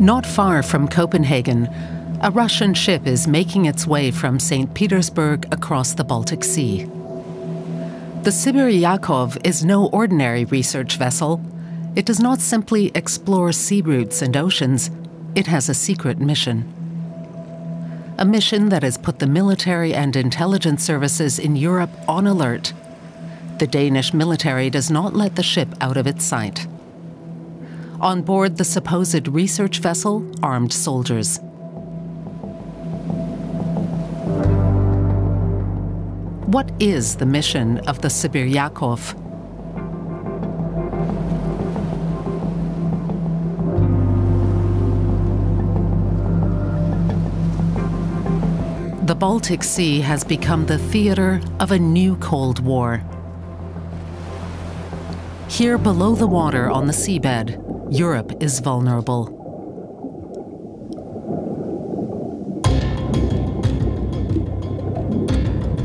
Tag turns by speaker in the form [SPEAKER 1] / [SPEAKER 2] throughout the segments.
[SPEAKER 1] Not far from Copenhagen, a Russian ship is making its way from St. Petersburg across the Baltic Sea. The Cber Yakov is no ordinary research vessel. It does not simply explore sea routes and oceans. It has a secret mission. A mission that has put the military and intelligence services in Europe on alert. The Danish military does not let the ship out of its sight. On board the supposed research vessel, armed soldiers. What is the mission of the Cber Yakov? The Baltic Sea has become the theater of a new Cold War. Here below the water on the seabed, Europe is vulnerable.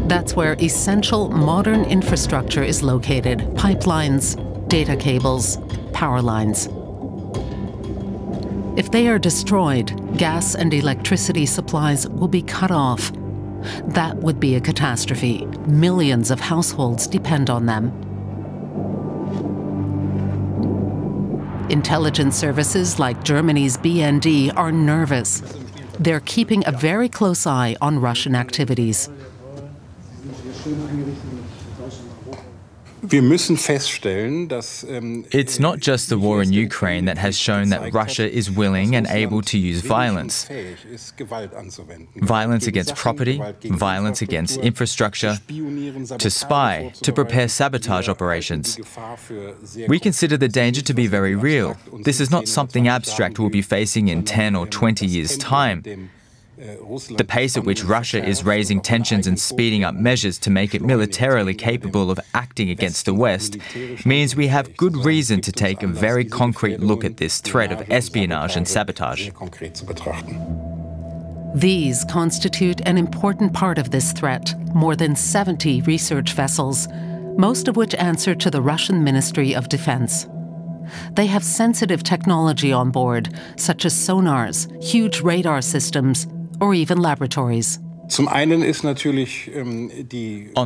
[SPEAKER 1] That's where essential modern infrastructure is located: pipelines, data cables, power lines. If they are destroyed, gas and electricity supplies will be cut off. That would be a catastrophe. Millions of households depend on them. Intelligence services like Germany's BND are nervous. They're keeping a very close eye on Russian activities.
[SPEAKER 2] It's not just the war in Ukraine that has shown that Russia is willing and able to use violence. Violence against property, violence against infrastructure, to spy, to prepare sabotage operations. We consider the danger to be very real. This is not something abstract we'll be facing in 10 or 20 years' time. The pace at which Russia is raising tensions and speeding up measures to make it militarily capable of acting against the West means we have good reason to take a very concrete look at this threat of espionage and sabotage.
[SPEAKER 1] These constitute an important part of this threat: more than 70 research vessels, most of which answer to the Russian Ministry of Defense. They have sensitive technology on board, such as sonars, huge radar systems, or even laboratories.
[SPEAKER 2] On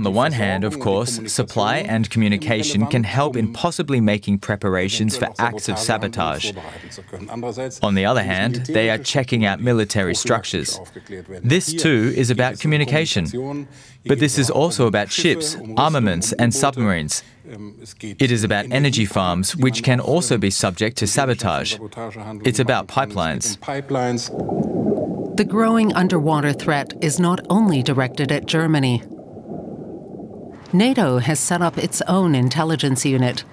[SPEAKER 2] the one hand, of course, supply and communication can help in possibly making preparations for acts of sabotage. On the other hand, they are checking out military structures. This too is about communication. But this is also about ships, armaments and submarines. It is about energy farms, which can also be subject to sabotage. It's about pipelines.
[SPEAKER 1] The growing underwater threat is not only directed at Germany. NATO has set up its own intelligence unit.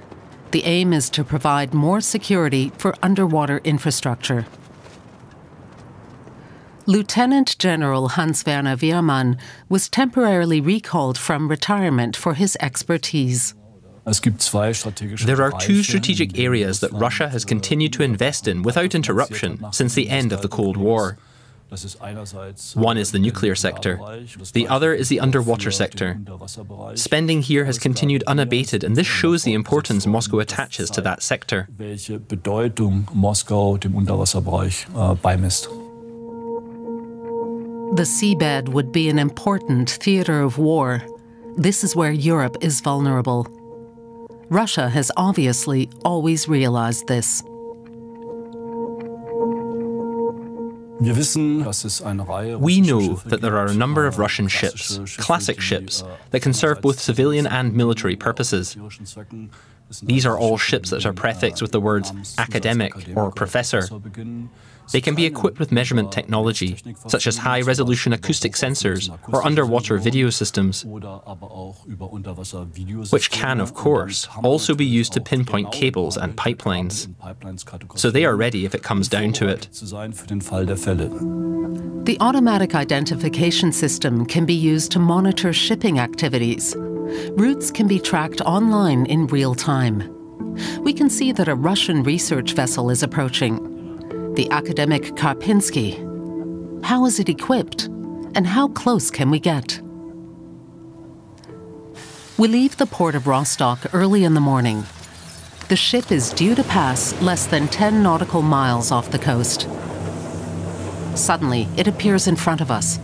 [SPEAKER 1] The aim is to provide more security for underwater infrastructure. Lieutenant General Hans-Werner Wehrmann was temporarily recalled from retirement for his expertise.
[SPEAKER 3] There are two strategic areas that Russia has continued to invest in without interruption since the end of the Cold War. One is the nuclear sector. The other is the underwater sector. Spending here has continued unabated, and this shows the importance Moscow attaches to that sector.
[SPEAKER 1] The seabed would be an important theater of war. This is where Europe is vulnerable. Russia has obviously always realized this.
[SPEAKER 3] We know that there are a number of Russian ships, classic ships, that can serve both civilian and military purposes. These are all ships that are prefixed with the words academic or professor. They can be equipped with measurement technology, such as high-resolution acoustic sensors or underwater video systems, which can, of course, also be used to pinpoint cables and pipelines. So they are ready if it comes down to it.
[SPEAKER 1] The automatic identification system can be used to monitor shipping activities. Routes can be tracked online in real time. We can see that a Russian research vessel is approaching. The academic Karpinsky. How is it equipped? And how close can we get? We leave the port of Rostock early in the morning. The ship is due to pass less than 10 nautical miles off the coast. Suddenly, it appears in front of us.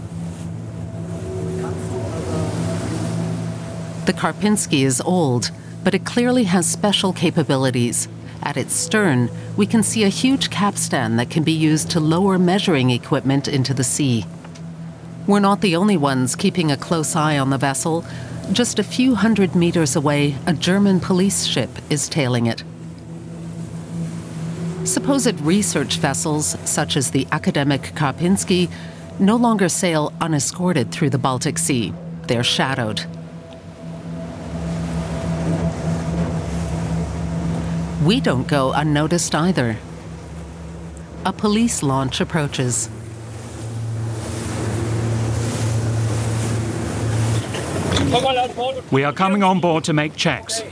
[SPEAKER 1] The Karpinski is old, but it clearly has special capabilities. At its stern, we can see a huge capstan that can be used to lower measuring equipment into the sea. We're not the only ones keeping a close eye on the vessel. Just a few hundred meters away, a German police ship is tailing it. Supposed research vessels, such as the academic Karpinski, no longer sail unescorted through the Baltic Sea. They're shadowed. We don't go unnoticed either. A police launch approaches.
[SPEAKER 4] We are coming on board to make checks.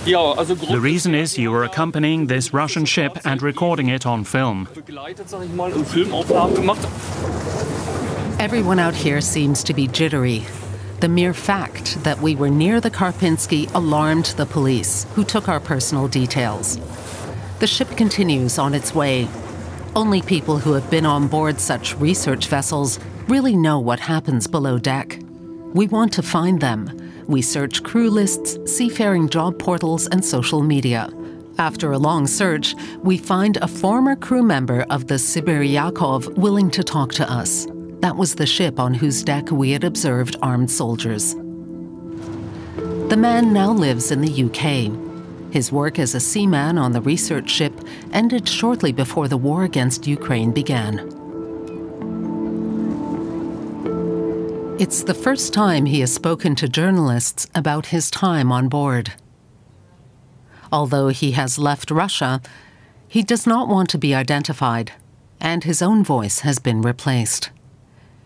[SPEAKER 4] The reason is you were accompanying this Russian ship and recording it on film.
[SPEAKER 1] Everyone out here seems to be jittery. The mere fact that we were near the Karpinski alarmed the police, who took our personal details. The ship continues on its way. Only people who have been on board such research vessels really know what happens below deck. We want to find them. We search crew lists, seafaring job portals, and social media. After a long search, we find a former crew member of the Cber Yakov willing to talk to us. That was the ship on whose deck we had observed armed soldiers. The man now lives in the UK. His work as a seaman on the research ship ended shortly before the war against Ukraine began. It's the first time he has spoken to journalists about his time on board. Although he has left Russia, he does not want to be identified, and his own voice has been replaced.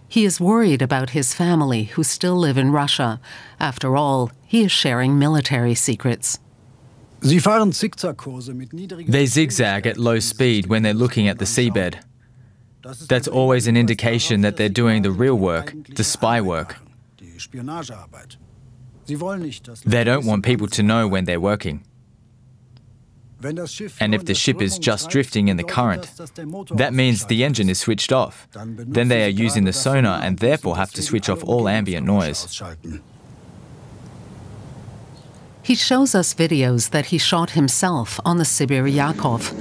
[SPEAKER 1] He is worried about his family who still live in Russia. After all, he is sharing military secrets.
[SPEAKER 2] They zigzag at low speed when they're looking at the seabed. That's always an indication that they're doing the real work, the spy work. They don't want people to know when they're working. And if the ship is just drifting in the current, that means the engine is switched off. Then they are using the sonar and therefore have to switch off all ambient noise.
[SPEAKER 1] He shows us videos that he shot himself on the Cber Yakov.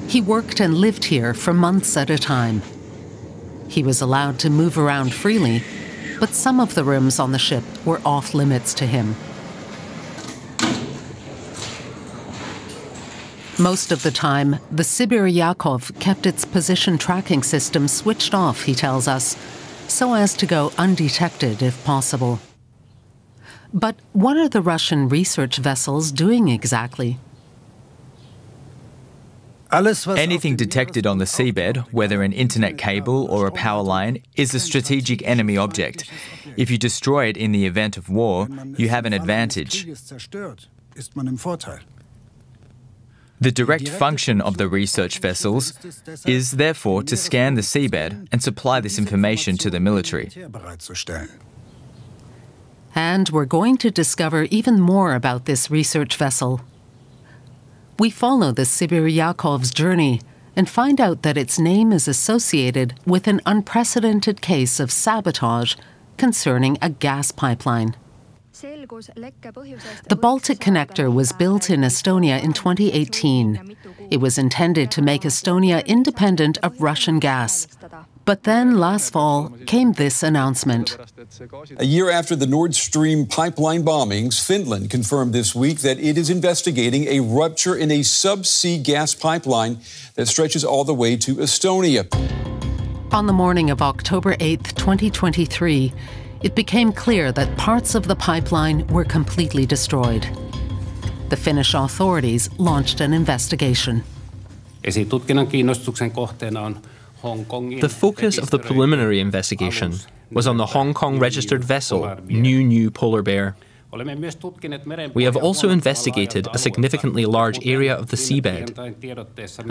[SPEAKER 1] He worked and lived here for months at a time. He was allowed to move around freely, but some of the rooms on the ship were off limits to him. Most of the time, the Cber Yakov kept its position tracking system switched off, he tells us, so as to go undetected if possible. But what are the Russian research vessels doing exactly?
[SPEAKER 2] Anything detected on the seabed, whether an internet cable or a power line, is a strategic enemy object. If you destroy it in the event of war, you have an advantage. The direct function of the research vessels is therefore to scan the seabed and supply this information to the military.
[SPEAKER 1] And we're going to discover even more about this research vessel. We follow the Cber Yakov's journey and find out that its name is associated with an unprecedented case of sabotage concerning a gas pipeline. The Baltic Connector was built in Estonia in 2018. It was intended to make Estonia independent of Russian gas. But then last fall came this announcement.
[SPEAKER 5] A year after the Nord Stream pipeline bombings, Finland confirmed this week that it is investigating a rupture in a subsea gas pipeline that stretches all the way to Estonia.
[SPEAKER 1] On the morning of October 8, 2023, it became clear that parts of the pipeline were completely destroyed. The Finnish authorities launched an investigation.
[SPEAKER 3] The focus of the preliminary investigation was on the Hong Kong-registered vessel, New Polar Bear. We have also investigated a significantly large area of the seabed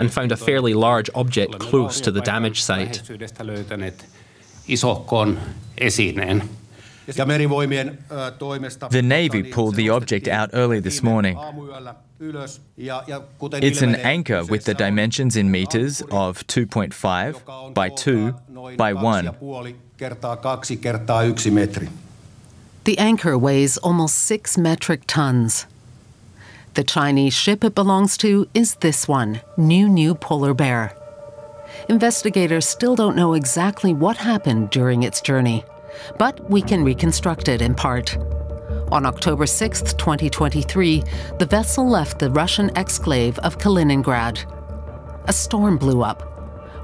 [SPEAKER 3] and found a fairly large object close to the damage site.
[SPEAKER 2] The Navy pulled the object out early this morning. It's an anchor with the dimensions in meters of 2.5 by 2 by 1.
[SPEAKER 1] The anchor weighs almost 6 metric tons. The Chinese ship it belongs to is this one, New Polar Bear. Investigators still don't know exactly what happened during its journey, but we can reconstruct it in part. On October 6, 2023, the vessel left the Russian exclave of Kaliningrad. A storm blew up.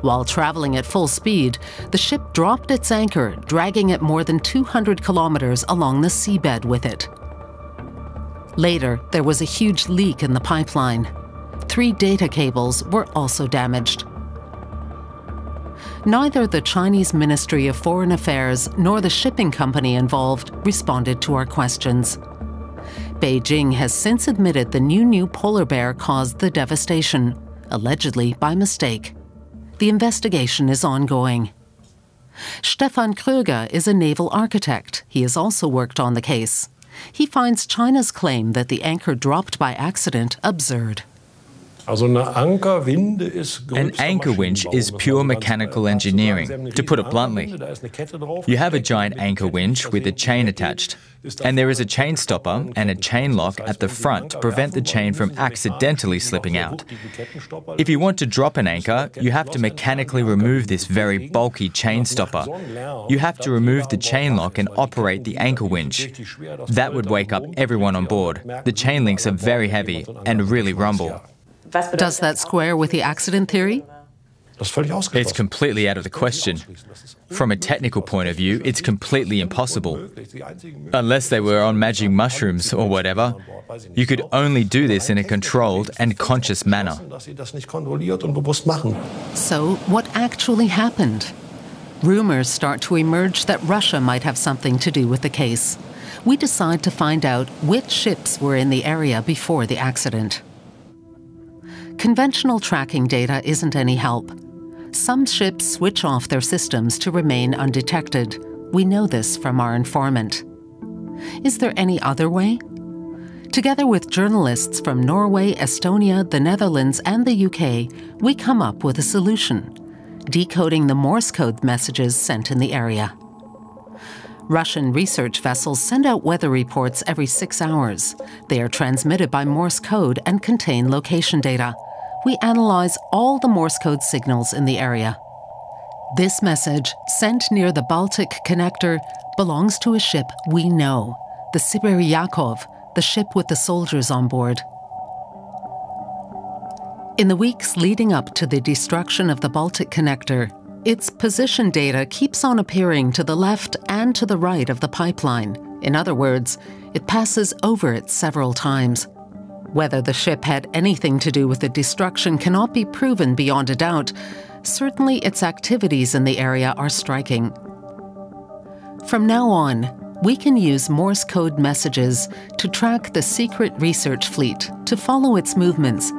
[SPEAKER 1] While traveling at full speed, the ship dropped its anchor, dragging it more than 200 kilometers along the seabed with it. Later, there was a huge leak in the pipeline. 3 data cables were also damaged. Neither the Chinese Ministry of Foreign Affairs nor the shipping company involved responded to our questions. Beijing has since admitted the New Polar Bear caused the devastation, allegedly by mistake. The investigation is ongoing. Stefan Krka is a naval architect. He has also worked on the case. He finds China's claim that the anchor dropped by accident absurd.
[SPEAKER 2] An anchor winch is pure mechanical engineering, to put it bluntly. You have a giant anchor winch with a chain attached, and there is a chain stopper and a chain lock at the front to prevent the chain from accidentally slipping out. If you want to drop an anchor, you have to mechanically remove this very bulky chain stopper. You have to remove the chain lock and operate the anchor winch. That would wake up everyone on board. The chain links are very heavy and really rumble.
[SPEAKER 1] Does that square with the accident theory?
[SPEAKER 2] It's completely out of the question. From a technical point of view, it's completely impossible. Unless they were on magic mushrooms or whatever, you could only do this in a controlled and conscious manner.
[SPEAKER 1] So, what actually happened? Rumors start to emerge that Russia might have something to do with the case. We decide to find out which ships were in the area before the accident. Conventional tracking data isn't any help. Some ships switch off their systems to remain undetected. We know this from our informant. Is there any other way? Together with journalists from Norway, Estonia, the Netherlands, and the UK, we come up with a solution: decoding the Morse code messages sent in the area. Russian research vessels send out weather reports every 6 hours. They are transmitted by Morse code and contain location data. We analyze all the Morse code signals in the area. This message, sent near the Baltic connector, belongs to a ship we know, the Cber Yakov, the ship with the soldiers on board. In the weeks leading up to the destruction of the Baltic connector, its position data keeps on appearing to the left and to the right of the pipeline. In other words, it passes over it several times. Whether the ship had anything to do with the destruction cannot be proven beyond a doubt. Certainly its activities in the area are striking. From now on, we can use Morse code messages to track the secret research fleet, to follow its movements,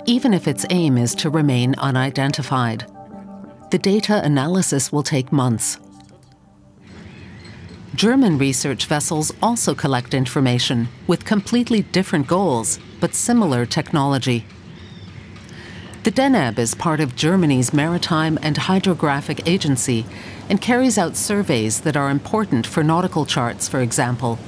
[SPEAKER 1] even if its aim is to remain unidentified. The data analysis will take months. German research vessels also collect information with completely different goals, but similar technology. The Denb is part of Germany's Maritime and Hydrographic Agency and carries out surveys that are important for nautical charts, for example.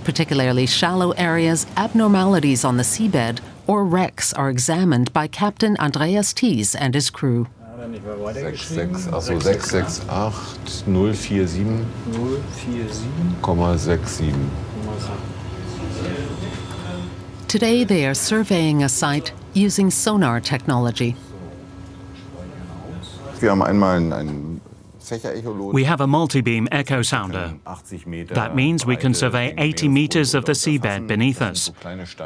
[SPEAKER 1] Particularly shallow areas, abnormalities on the seabed, or wrecks are examined by Captain Andreas Thies and his crew.
[SPEAKER 6] 668 047,67.
[SPEAKER 1] Today they are surveying a site using sonar technology.
[SPEAKER 4] We have a multi-beam echo sounder. That means we can survey 80 meters of the seabed beneath us.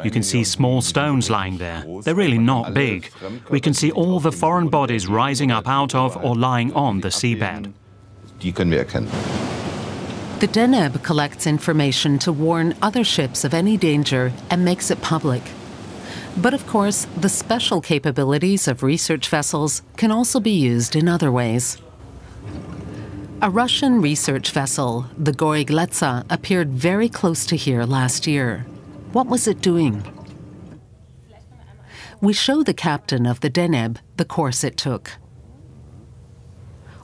[SPEAKER 4] You can see small stones lying there. They're really not big. We can see all the foreign bodies rising up out of or lying on the seabed.
[SPEAKER 1] The Denb collects information to warn other ships of any danger and makes it public. But of course, the special capabilities of research vessels can also be used in other ways. A Russian research vessel, the Gorygleza, appeared very close to here last year. What was it doing? we show the captain of the Denb the course it took.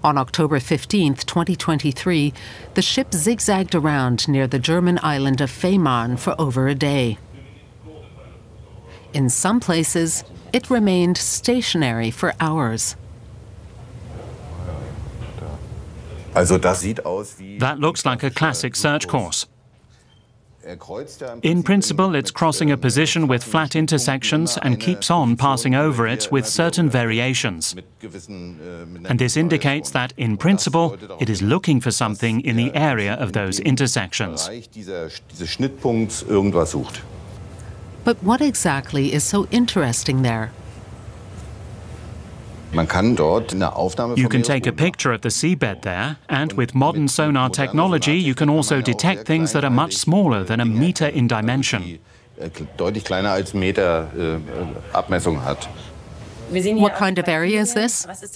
[SPEAKER 1] On October 15, 2023, the ship zigzagged around near the German island of Fehmarn for over a day. In some places, it remained stationary for hours.
[SPEAKER 4] That looks like a classic search course. In principle, it's crossing a position with flat intersections and keeps on passing over it with certain variations. And this indicates that, in principle, it is looking for something in the area of those intersections.
[SPEAKER 1] But what exactly is so interesting there?
[SPEAKER 4] You can take a picture of the seabed there, and with modern sonar technology, you can also detect things that are much smaller than a meter in dimension.
[SPEAKER 1] What kind of area is this?
[SPEAKER 4] That's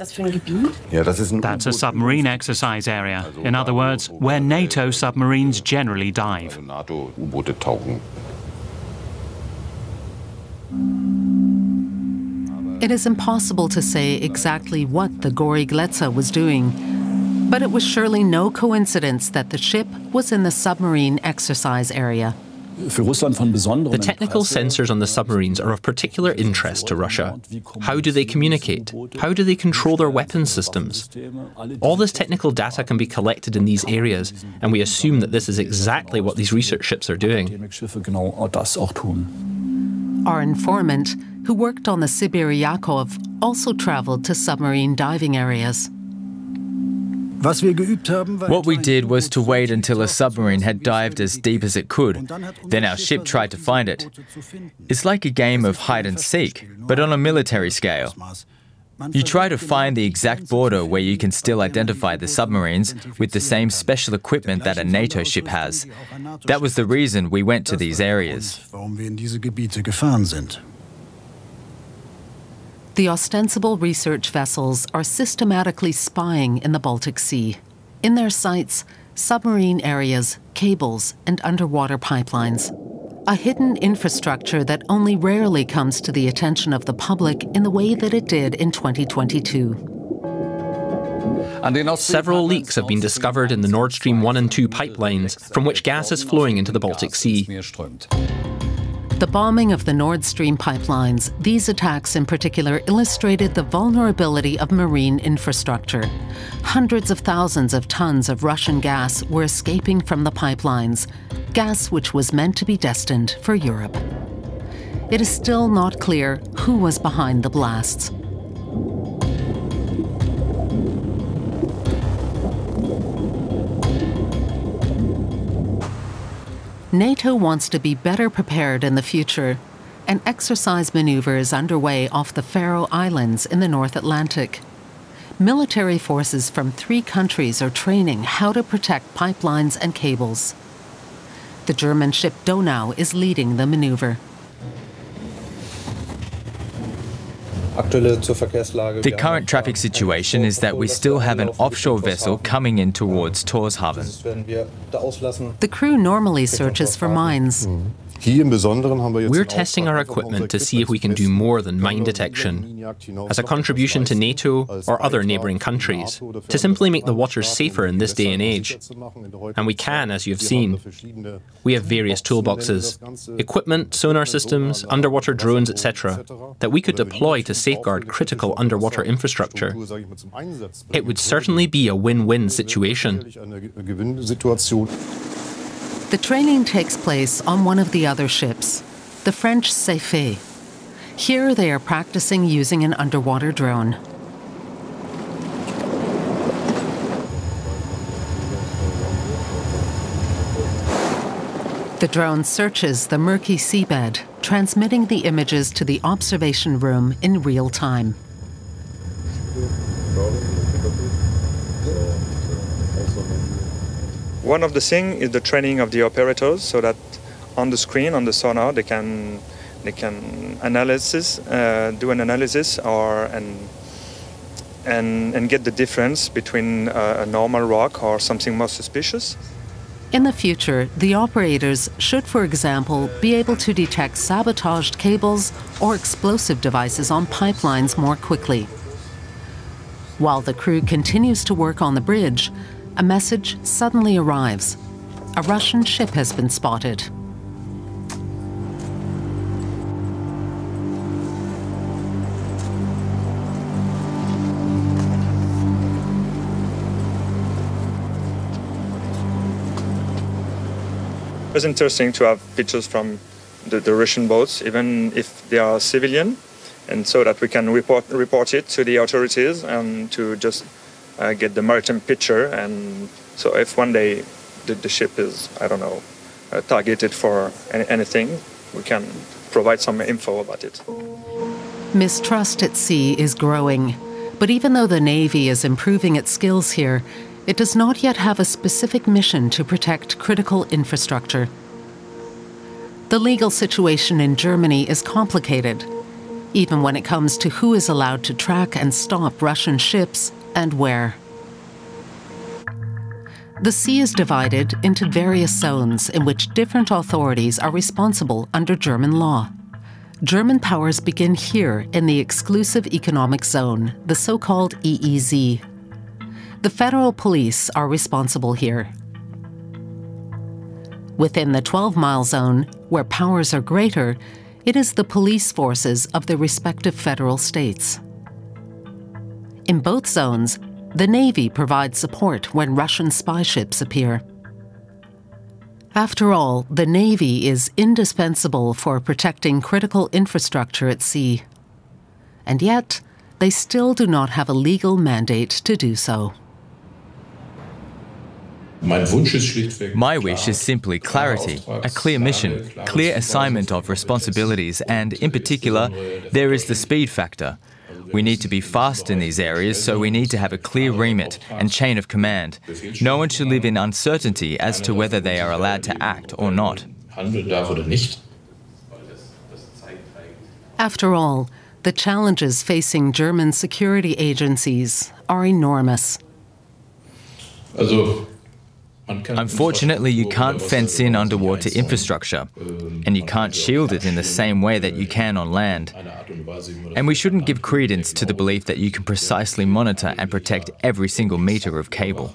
[SPEAKER 4] a submarine exercise area. In other words, where NATO submarines generally dive.
[SPEAKER 1] It is impossible to say exactly what the Gori Gletscher was doing, but it was surely no coincidence that the ship was in the submarine exercise area.
[SPEAKER 3] The technical sensors on the submarines are of particular interest to Russia. How do they communicate? How do they control their weapons systems? All this technical data can be collected in these areas, and we assume that this is exactly what these research ships are doing.
[SPEAKER 1] Our informant, who worked on the Cber Yakov, also traveled to submarine diving areas.
[SPEAKER 2] What we did was to wait until a submarine had dived as deep as it could. Then our ship tried to find it. It's like a game of hide and seek, but on a military scale. You try to find the exact border where you can still identify the submarines with the same special equipment that a NATO ship has. That was the reason we went to these areas.
[SPEAKER 1] The ostensible research vessels are systematically spying in the Baltic Sea. In their sights, submarine areas, cables, and underwater pipelines. A hidden infrastructure that only rarely comes to the attention of the public in the way that it did in 2022.
[SPEAKER 3] Several leaks have been discovered in the Nord Stream 1 and 2 pipelines, from which gas is flowing into the Baltic Sea.
[SPEAKER 1] The bombing of the Nord Stream pipelines, these attacks in particular illustrated the vulnerability of marine infrastructure. Hundreds of thousands of tons of Russian gas were escaping from the pipelines, gas which was meant to be destined for Europe. It is still not clear who was behind the blasts. NATO wants to be better prepared in the future. An exercise maneuver is underway off the Faroe Islands in the North Atlantic. Military forces from 3 countries are training how to protect pipelines and cables. The German ship Donau is leading the maneuver.
[SPEAKER 2] The current traffic situation is that we still have an offshore vessel coming in towards Tórshavn.
[SPEAKER 1] The crew normally searches for mines.
[SPEAKER 3] We're testing our equipment to see if we can do more than mine detection, as a contribution to NATO or other neighbouring countries, to simply make the waters safer in this day and age. And we can, as you've seen. We have various toolboxes, equipment, sonar systems, underwater drones, etc., that we could deploy to safeguard critical underwater infrastructure. It would certainly be a win-win situation.
[SPEAKER 1] The training takes place on one of the other ships, the French Seaman. Here they are practicing using an underwater drone. The drone searches the murky seabed, transmitting the images to the observation room in real time.
[SPEAKER 7] One of the things is the training of the operators, so that on the screen, on the sonar, they can do an analysis, and get the difference between a normal rock or something more suspicious.
[SPEAKER 1] In the future, the operators should, for example, be able to detect sabotaged cables or explosive devices on pipelines more quickly. While the crew continues to work on the bridge, a message suddenly arrives. A Russian ship has been spotted.
[SPEAKER 7] It's interesting to have pictures from the Russian boats, even if they are civilian, and so that we can report it to the authorities and to just get the maritime picture. And so if one day the ship is, I don't know, targeted for anything, we can provide some info about it.
[SPEAKER 1] Mistrust at sea is growing, but even though the Navy is improving its skills here, it does not yet have a specific mission to protect critical infrastructure. The legal situation in Germany is complicated, even when it comes to who is allowed to track and stop Russian ships and where. The sea is divided into various zones in which different authorities are responsible under German law. German powers begin here in the exclusive economic zone, the so-called EEZ. The federal police are responsible here. Within the 12-mile zone, where powers are greater, it is the police forces of the respective federal states. In both zones, the Navy provides support when Russian spy ships appear. After all, the Navy is indispensable for protecting critical infrastructure at sea. And yet, they still do not have a legal mandate to do so.
[SPEAKER 2] My wish is simply clarity, a clear mission, clear assignment of responsibilities, and in particular, there is the speed factor. We need to be fast in these areas, so we need to have a clear remit and chain of command. No one should live in uncertainty as to whether they are allowed to act or not.
[SPEAKER 1] After all, the challenges facing German security agencies are enormous.
[SPEAKER 2] Unfortunately, you can't fence in underwater infrastructure, and you can't shield it in the same way that you can on land. And we shouldn't give credence to the belief that you can precisely monitor and protect every single meter of cable.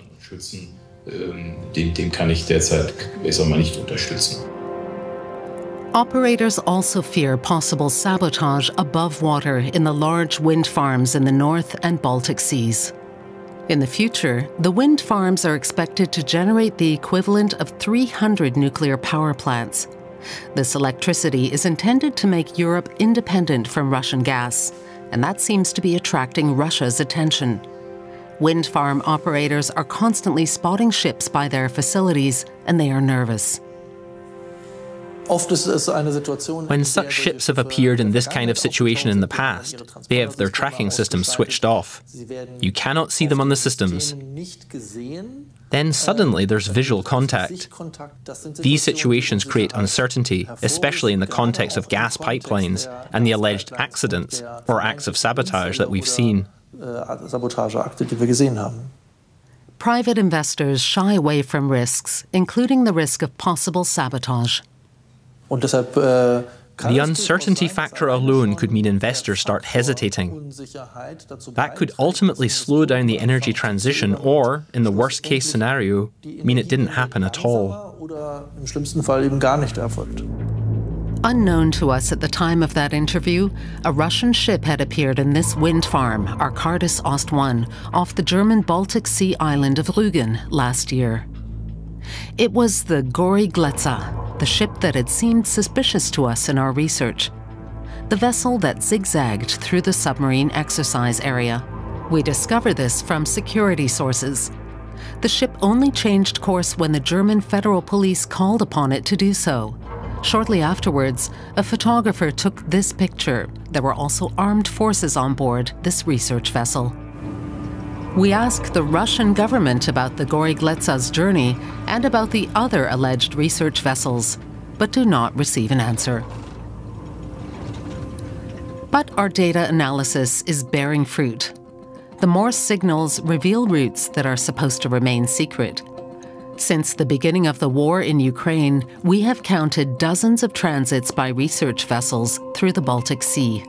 [SPEAKER 1] Operators also fear possible sabotage above water in the large wind farms in the North and Baltic Seas. In the future, the wind farms are expected to generate the equivalent of 300 nuclear power plants. This electricity is intended to make Europe independent from Russian gas, and that seems to be attracting Russia's attention. Wind farm operators are constantly spotting ships by their facilities, and they are nervous.
[SPEAKER 3] When such ships have appeared in this kind of situation in the past, they have their tracking systems switched off. You cannot see them on the systems. Then suddenly there's visual contact. These situations create uncertainty, especially in the context of gas pipelines and the alleged accidents or acts of sabotage that we've seen.
[SPEAKER 1] Private investors shy away from risks, including the risk of possible sabotage.
[SPEAKER 3] The uncertainty factor alone could mean investors start hesitating. That could ultimately slow down the energy transition or, in the worst-case scenario, mean it didn't happen at all.
[SPEAKER 1] Unknown to us at the time of that interview, a Russian ship had appeared in this wind farm, Arkadis Ost 1, off the German Baltic Sea island of Rügen last year. It was the Gory Gletscher, the ship that had seemed suspicious to us in our research. The vessel that zigzagged through the submarine exercise area. We discovered this from security sources. The ship only changed course when the German federal police called upon it to do so. Shortly afterwards, a photographer took this picture. There were also armed forces on board this research vessel. We asked the Russian government about the Gory Gletscher's journey and about the other alleged research vessels, but do not receive an answer. But our data analysis is bearing fruit. The Morse signals reveal routes that are supposed to remain secret. Since the beginning of the war in Ukraine, we have counted dozens of transits by research vessels through the Baltic Sea.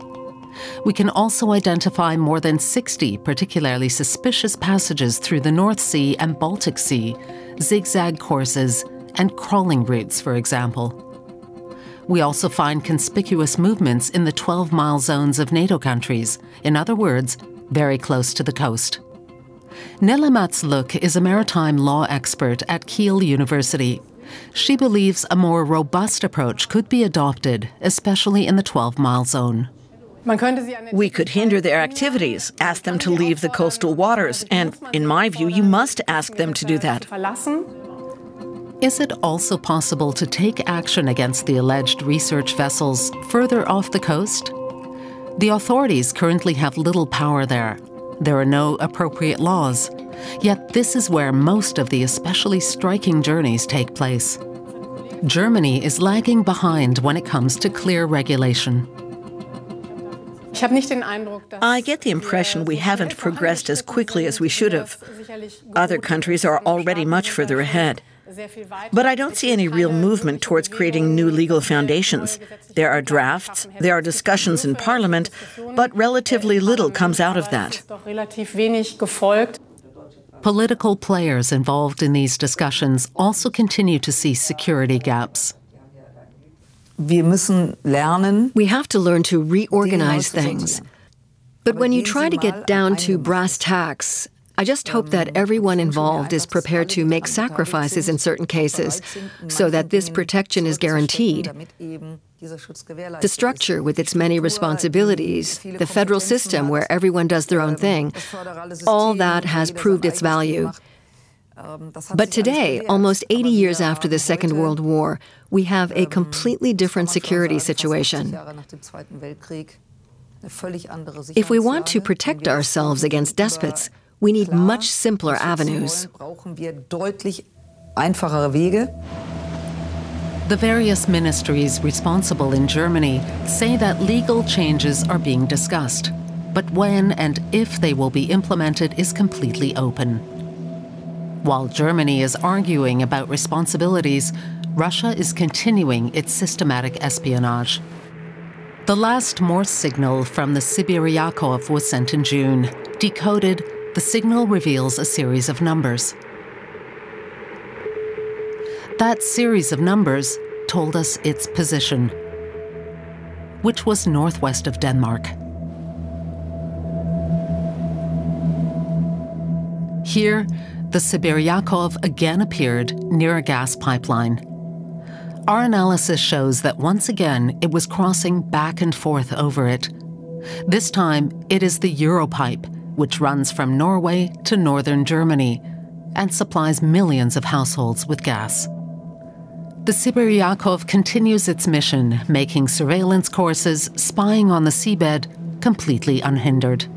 [SPEAKER 1] We can also identify more than 60 particularly suspicious passages through the North Sea and Baltic Sea, zigzag courses, and crawling routes, for example. We also find conspicuous movements in the 12-mile zones of NATO countries, in other words, very close to the coast. Nella Matz-Luck is a maritime law expert at Kiel University. She believes a more robust approach could be adopted, especially in the 12-mile zone.
[SPEAKER 8] We could hinder their activities, ask them to leave the coastal waters, and, in my view, you must ask them to do that.
[SPEAKER 1] Is it also possible to take action against the alleged research vessels further off the coast? The authorities currently have little power there. There are no appropriate laws. Yet this is where most of the especially striking journeys take place. Germany is lagging behind when it comes to clear regulation.
[SPEAKER 8] I get the impression we haven't progressed as quickly as we should have. Other countries are already much further ahead. But I don't see any real movement towards creating new legal foundations. There are drafts, there are discussions in Parliament, but relatively little comes out of that.
[SPEAKER 1] Political players involved in these discussions also continue to see security gaps.
[SPEAKER 9] We have to learn to reorganize things. But when you try to get down to brass tacks, I just hope that everyone involved is prepared to make sacrifices in certain cases so that this protection is guaranteed. The structure with its many responsibilities, the federal system where everyone does their own thing, all that has proved its value. But today, almost 80 years after the Second World War, we have a completely different security situation. If we want to protect ourselves against despots, we need much simpler avenues.
[SPEAKER 1] The various ministries responsible in Germany say that legal changes are being discussed, but when and if they will be implemented is completely open. While Germany is arguing about responsibilities, Russia is continuing its systematic espionage. The last Morse signal from the Cber Yakov was sent in June. Decoded, the signal reveals a series of numbers. That series of numbers told us its position, which was northwest of Denmark. Here, the Cber Yakov again appeared near a gas pipeline. Our analysis shows that once again it was crossing back and forth over it. This time, it is the Europipe, which runs from Norway to northern Germany and supplies millions of households with gas. The Cber Yakov continues its mission, making surveillance courses, spying on the seabed, completely unhindered.